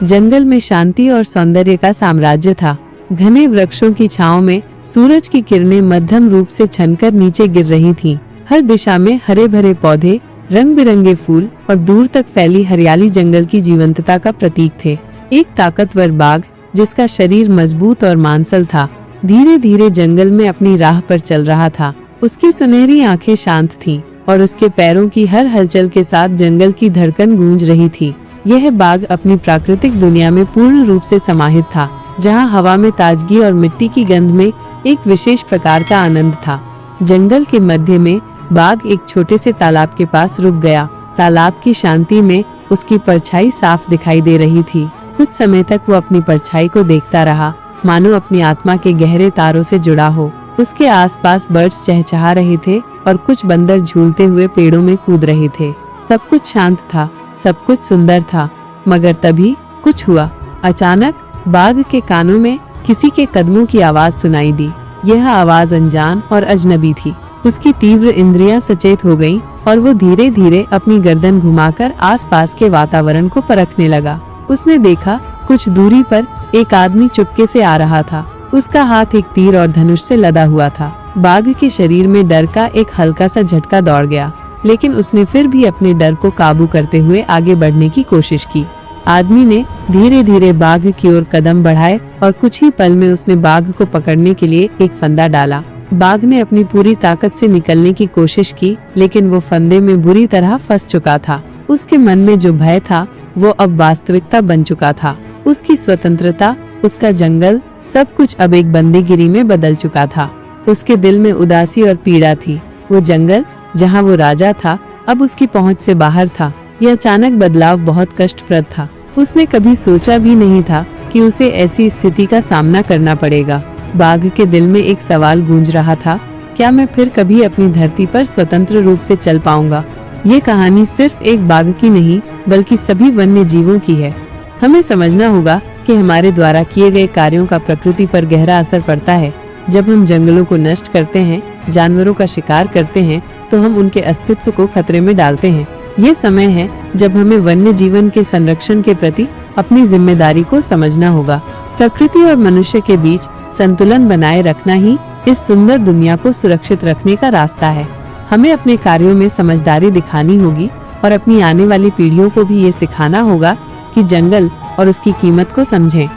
जंगल में शांति और सौंदर्य का साम्राज्य था। घने वृक्षों की छांव में सूरज की किरणें मध्यम रूप से छनकर नीचे गिर रही थीं। हर दिशा में हरे भरे पौधे, रंग बिरंगे फूल और दूर तक फैली हरियाली जंगल की जीवंतता का प्रतीक थे। एक ताकतवर बाघ, जिसका शरीर मजबूत और मांसल था, धीरे धीरे जंगल में अपनी राह पर चल रहा था। उसकी सुनहरी आंखें शांत थीं और उसके पैरों की हर हलचल के साथ जंगल की धड़कन गूंज रही थी। यह बाघ अपनी प्राकृतिक दुनिया में पूर्ण रूप से समाहित था, जहां हवा में ताजगी और मिट्टी की गंध में एक विशेष प्रकार का आनंद था। जंगल के मध्य में बाघ एक छोटे से तालाब के पास रुक गया। तालाब की शांति में उसकी परछाई साफ दिखाई दे रही थी। कुछ समय तक वो अपनी परछाई को देखता रहा, मानो अपनी आत्मा के गहरे तारों से जुड़ा हो। उसके आसपास बर्ड्स चहचहा रहे थे और कुछ बंदर झूलते हुए पेड़ों में कूद रहे थे। सब कुछ शांत था, सब कुछ सुंदर था, मगर तभी कुछ हुआ। अचानक बाघ के कानों में किसी के कदमों की आवाज सुनाई दी। यह आवाज अनजान और अजनबी थी। उसकी तीव्र इंद्रियां सचेत हो गईं और वो धीरे धीरे अपनी गर्दन घुमाकर आसपास के वातावरण को परखने लगा। उसने देखा, कुछ दूरी पर एक आदमी चुपके से आ रहा था। उसका हाथ एक तीर और धनुष से लदा हुआ था। बाघ के शरीर में डर का एक हल्का सा झटका दौड़ गया, लेकिन उसने फिर भी अपने डर को काबू करते हुए आगे बढ़ने की कोशिश की। आदमी ने धीरे धीरे बाघ की ओर कदम बढ़ाए और कुछ ही पल में उसने बाघ को पकड़ने के लिए एक फंदा डाला। बाघ ने अपनी पूरी ताकत से निकलने की कोशिश की, लेकिन वो फंदे में बुरी तरह फंस चुका था। उसके मन में जो भय था, वो अब वास्तविकता बन चुका था। उसकी स्वतंत्रता, उसका जंगल, सब कुछ अब एक बंदीगिरी में बदल चुका था। उसके दिल में उदासी और पीड़ा थी। वो जंगल, जहाँ वो राजा था, अब उसकी पहुँच से बाहर था। यह अचानक बदलाव बहुत कष्टप्रद था। उसने कभी सोचा भी नहीं था कि उसे ऐसी स्थिति का सामना करना पड़ेगा। बाघ के दिल में एक सवाल गूंज रहा था, क्या मैं फिर कभी अपनी धरती पर स्वतंत्र रूप से चल पाऊंगा? ये कहानी सिर्फ एक बाघ की नहीं, बल्कि सभी वन्य जीवों की है। हमें समझना होगा कि हमारे द्वारा किए गए कार्यों का प्रकृति पर गहरा असर पड़ता है। जब हम जंगलों को नष्ट करते हैं, जानवरों का शिकार करते हैं, तो हम उनके अस्तित्व को खतरे में डालते हैं। ये समय है जब हमें वन्य जीवन के संरक्षण के प्रति अपनी जिम्मेदारी को समझना होगा। प्रकृति और मनुष्य के बीच संतुलन बनाए रखना ही इस सुंदर दुनिया को सुरक्षित रखने का रास्ता है। हमें अपने कार्यों में समझदारी दिखानी होगी और अपनी आने वाली पीढ़ियों को भी ये सिखाना होगा कि जंगल और उसकी कीमत को समझें।